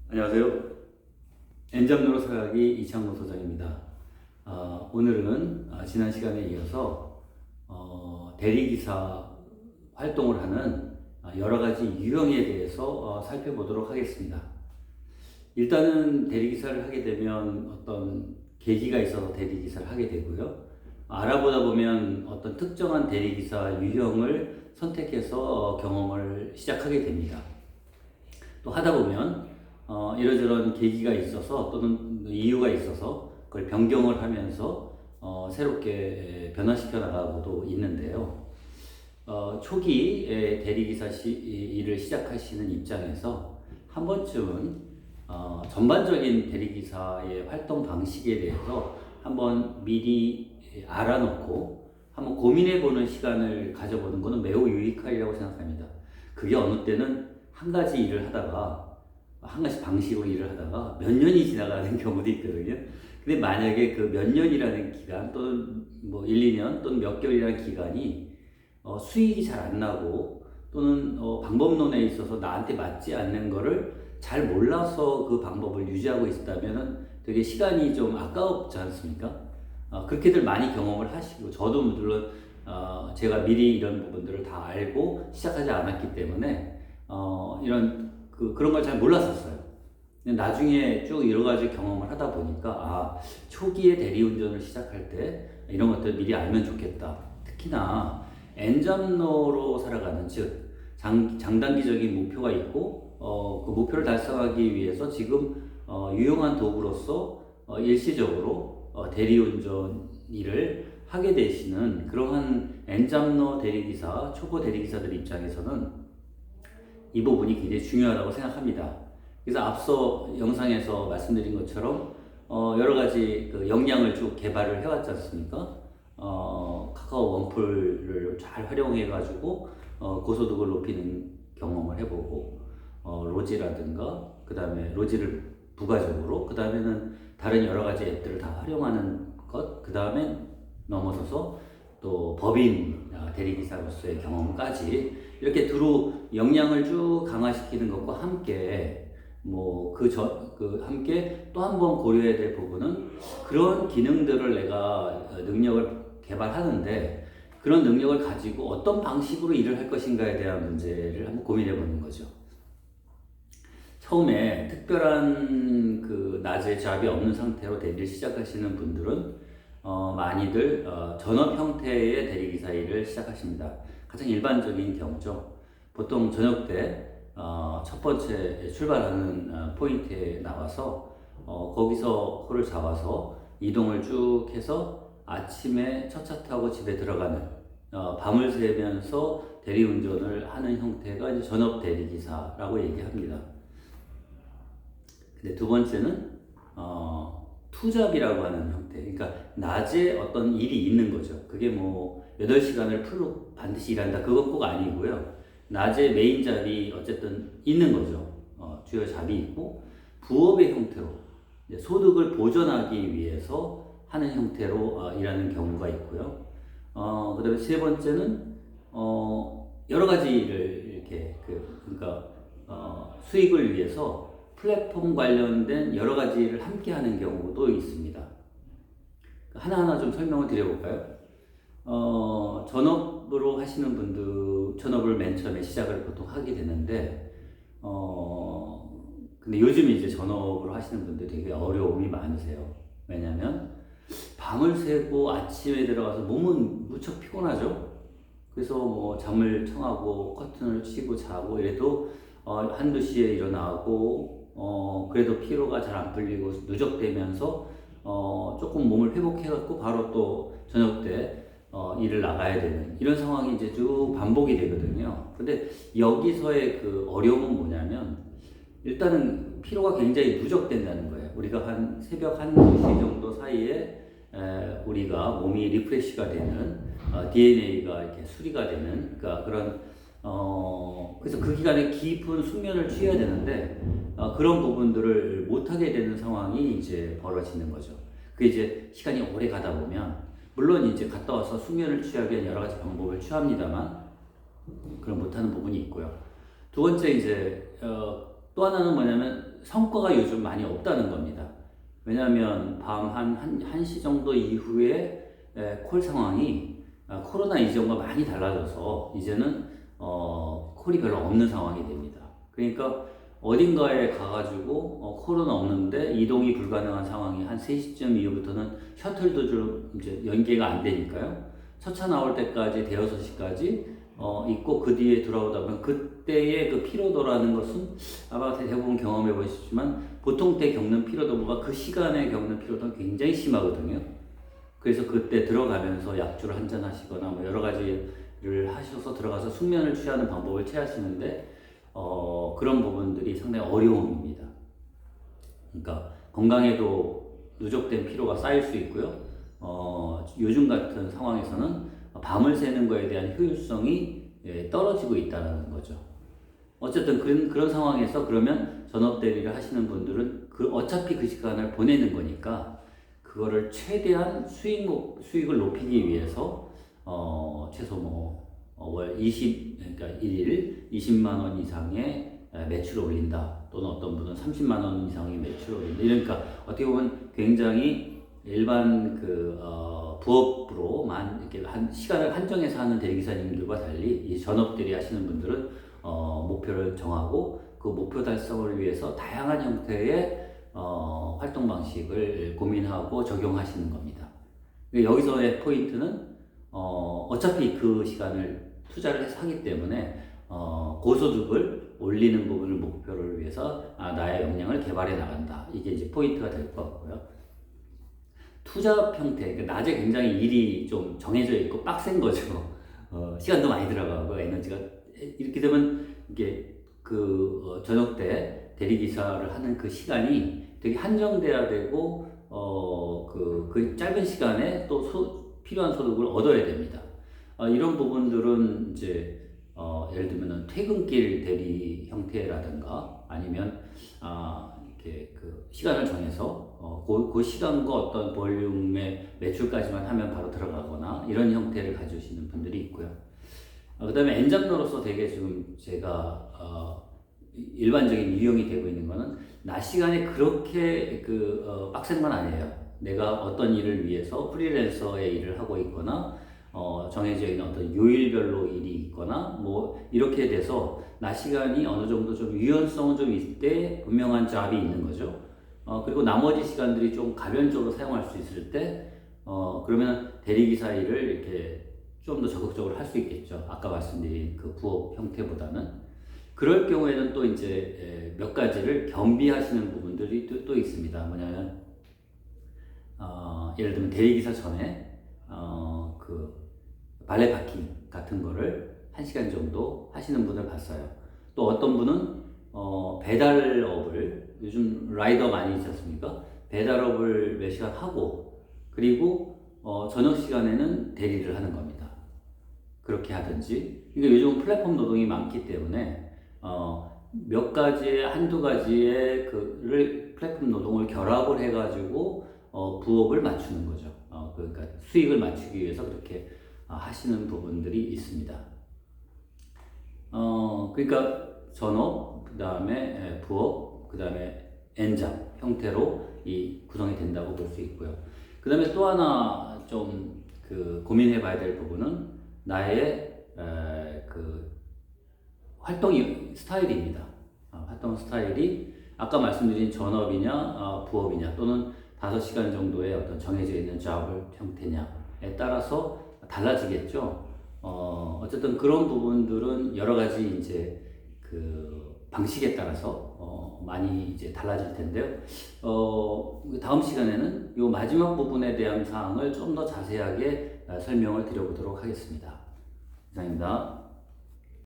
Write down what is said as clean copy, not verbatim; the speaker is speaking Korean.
안녕하세요. 엔잡노로 살아가기 이창모 소장입니다. 오늘은 지난 시간에 이어서 대리기사 활동을 하는 여러 가지 유형에 대해서 살펴보도록 하겠습니다. 일단은 대리기사를 하게 되면 어떤 계기가 있어서 대리기사를 하게 되고요. 알아보다 보면 어떤 특정한 대리기사 유형을 선택해서 경험을 시작하게 됩니다. 또 하다 보면 이러저런 계기가 있어서 또는 이유가 있어서 그걸 변경을 하면서 새롭게 변화시켜 나가고도 있는데요. 초기에 대리기사 일을 시작하시는 입장에서 한 번쯤은 전반적인 대리기사의 활동 방식에 대해서 한번 미리 알아놓고 한번 고민해보는 시간을 가져보는 것은 매우 유익하리라고 생각합니다. 그게 어느 때는 한 가지 일을 하다가 한 가지 방식으로 일을 하다가 몇 년이 지나가는 경우도 있거든요. 근데 만약에 그 몇 년이라는 기간 또는 뭐 1, 2년 또는 몇 개월이라는 기간이 수익이 잘 안 나고 또는 방법론에 있어서 나한테 맞지 않는 거를 잘 몰라서 그 방법을 유지하고 있다면 되게 시간이 좀 아까웠지 않습니까? 그렇게들 많이 경험을 하시고 저도 물론 제가 미리 이런 부분들을 다 알고 시작하지 않았기 때문에 그런 걸 잘 몰랐었어요. 근데 나중에 쭉 여러 가지 경험을 하다 보니까 초기에 대리운전을 시작할 때 이런 것들 미리 알면 좋겠다. 특히나 엔잡러로 살아가는 즉 장단기적인 목표가 있고 그 목표를 달성하기 위해서 지금 유용한 도구로서 일시적으로 대리운전 일을 하게 되시는 그러한 엔잡러 대리기사, 초보 대리기사들 입장에서는 이 부분이 굉장히 중요하다고 생각합니다. 그래서 앞서 영상에서 말씀드린 것처럼 여러 가지 그 역량을 쭉 개발을 해왔지 않습니까? 카카오 원풀을 잘 활용해가지고 고소득을 높이는 경험을 해보고 로지라든가 그 다음에 로지를 부가적으로 그 다음에는 다른 여러 가지 앱들을 다 활용하는 것 그 다음에 넘어서서 또 법인 대리기사로서의 경험까지 이렇게 두루 역량을 쭉 강화시키는 것과 함께 함께 또 한 번 고려해야 될 부분은 그런 기능들을 내가 능력을 개발하는데 그런 능력을 가지고 어떤 방식으로 일을 할 것인가에 대한 문제를 한번 고민해 보는 거죠. 처음에 특별한 그 낮에 잡이 없는 상태로 대리를 시작하시는 분들은 많이들 전업 형태의 대리기사 일을 시작하십니다. 가장 일반적인 경우죠. 보통 저녁 때 첫 번째 출발하는 포인트에 나와서 거기서 호를 잡아서 이동을 쭉 해서 아침에 첫 차 타고 집에 들어가는 밤을 새면서 대리운전을 하는 형태가 이제 전업 대리기사라고 얘기합니다. 근데 두 번째는 투잡이라고 하는 형태. 그러니까 낮에 어떤 일이 있는 거죠. 그게 뭐 8시간을 풀로 반드시 일한다. 그건 꼭 아니고요. 낮에 메인 잡이 어쨌든 있는 거죠. 주요 잡이 있고 부업의 형태로 소득을 보전하기 위해서 하는 형태로 일하는 경우가 있고요. 그 다음에 세 번째는 여러 가지 일을 이렇게 그러니까 수익을 위해서 플랫폼 관련된 여러 가지를 함께 하는 경우도 있습니다. 하나하나 좀 설명을 드려볼까요? 전업으로 하시는 분들, 전업을 맨 처음에 시작을 보통 하게 되는데, 근데 요즘 이제 전업으로 하시는 분들 되게 어려움이 많으세요. 왜냐면, 밤을 새고 아침에 들어가서 몸은 무척 피곤하죠? 그래서 뭐 잠을 청하고 커튼을 치고 자고 이래도 한두 시에 일어나고 그래도 피로가 잘 안 풀리고 누적되면서 조금 몸을 회복해갖고 바로 또 저녁 때 일을 나가야 되는 이런 상황이 이제 쭉 반복이 되거든요. 근데 여기서의 그 어려움은 뭐냐면 일단은 피로가 굉장히 누적된다는 거예요. 우리가 한 새벽 1-2시 정도 사이에 우리가 몸이 리프레시가 되는 DNA가 이렇게 수리가 되는 그러니까 그런 그래서 그 기간에 깊은 숙면을 취해야 되는데 그런 부분들을 못하게 되는 상황이 이제 벌어지는 거죠. 그게 이제 시간이 오래 가다 보면 물론 이제 갔다 와서 숙면을 취하기 위한 여러 가지 방법을 취합니다만 그런 못하는 부분이 있고요. 두 번째 이제 또 하나는 뭐냐면 성과가 요즘 많이 없다는 겁니다. 왜냐하면 밤 한 1시 정도 이후에 콜 상황이 코로나 이전과 많이 달라져서 이제는 콜이 별로 없는 상황이 됩니다. 그러니까 어딘가에 가가지고 코로나 없는데 이동이 불가능한 상황이 한 3시쯤 이후부터는 셔틀도 좀 이제 연계가 안 되니까요. 첫 차 나올 때까지 대여섯 시까지 있고 그 뒤에 돌아오다 보면 그때의 그 피로도라는 것은 아마 대부분 경험해 보시지만 보통 때 겪는 피로도보다 그 시간에 겪는 피로도는 굉장히 심하거든요. 그래서 그때 들어가면서 약주를 한잔 하시거나 뭐 여러 가지를 하셔서 들어가서 숙면을 취하는 방법을 취하시는데 그런 부분들이 상당히 어려움입니다. 그러니까 건강에도 누적된 피로가 쌓일 수 있고요. 요즘 같은 상황에서는 밤을 새는 거에 대한 효율성이 떨어지고 있다는 거죠. 어쨌든 그런 상황에서 그러면 전업 대리를 하시는 분들은 어차피 그 시간을 보내는 거니까 그거를 최대한 수익을 높이기 위해서 최소 월 그러니까 1일 20만 원 이상의 매출을 올린다. 또는 어떤 분은 30만 원 이상의 매출을 올린다. 그러니까 어떻게 보면 굉장히 일반 부업으로만 이렇게 시간을 한정해서 하는 대리기사님들과 달리 이 전업들이 하시는 분들은 목표를 정하고 그 목표 달성을 위해서 다양한 형태의 활동 방식을 고민하고 적용하시는 겁니다. 여기서의 포인트는 어차피 그 시간을 투자를 해서 하기 때문에 고소득을 올리는 부분을 목표를 위해서 나의 역량을 개발해 나간다. 이게 이제 포인트가 될 것 같고요. 투자 형태, 낮에 굉장히 일이 좀 정해져 있고 빡센 거죠. 시간도 많이 들어가고 에너지가 이렇게 되면 이게 저녁 때 대리기사를 하는 그 시간이 되게 한정돼야 되고 그 짧은 시간에 또 필요한 소득을 얻어야 됩니다. 이런 부분들은 이제 예를 들면 퇴근길 대리 형태라든가 아니면 이렇게 그 시간을 정해서 그 시간과 어떤 볼륨의 매출까지만 하면 바로 들어가거나 이런 형태를 가지시는 분들이 있고요. 그 다음에 엔잡러로서 되게 지금 제가 일반적인 유형이 되고 있는 거는 낮 시간에 그렇게 빡센 건 아니에요. 내가 어떤 일을 위해서 프리랜서의 일을 하고 있거나 정해져 있는 어떤 요일별로 일이 있거나 뭐 이렇게 돼서 낮 시간이 어느 정도 좀 유연성은 좀 있을 때 분명한 잡이 있는 거죠. 그리고 나머지 시간들이 좀 가변적으로 사용할 수 있을 때 그러면 대리기사 일을 이렇게 좀 더 적극적으로 할 수 있겠죠. 아까 말씀드린 그 부업 형태보다는. 그럴 경우에는 또 이제 몇 가지를 겸비하시는 부분들이 또 있습니다. 뭐냐면 예를 들면 대리기사 전에 그 발레 파킹 같은 거를 1시간 정도 하시는 분을 봤어요. 또 어떤 분은 배달업을 요즘 라이더 많이 있지 않습니까? 배달업을 몇 시간 하고 그리고 저녁 시간에는 대리를 하는 겁니다. 그렇게 하든지. 그러니까 요즘 플랫폼 노동이 많기 때문에 몇 가지의 한두 가지의 플랫폼 노동을 결합을 해가지고 부업을 맞추는 거죠. 그러니까 수익을 맞추기 위해서 그렇게 하시는 부분들이 있습니다. 그러니까 전업, 그 다음에 부업, 그 다음에 엔잡 형태로 구성이 된다고 볼 수 있고요. 그 다음에 또 하나 좀 고민해 봐야 될 부분은 나의 활동 스타일입니다. 활동 스타일이 아까 말씀드린 전업이냐 부업이냐 또는 5시간 정도의 어떤 정해져 있는 잡을 형태냐에 따라서 달라지겠죠. 어쨌든 그런 부분들은 여러 가지 이제 방식에 따라서 많이 이제 달라질 텐데요. 다음 시간에는 이 마지막 부분에 대한 사항을 좀 더 자세하게 설명을 드려보도록 하겠습니다. 이상입니다.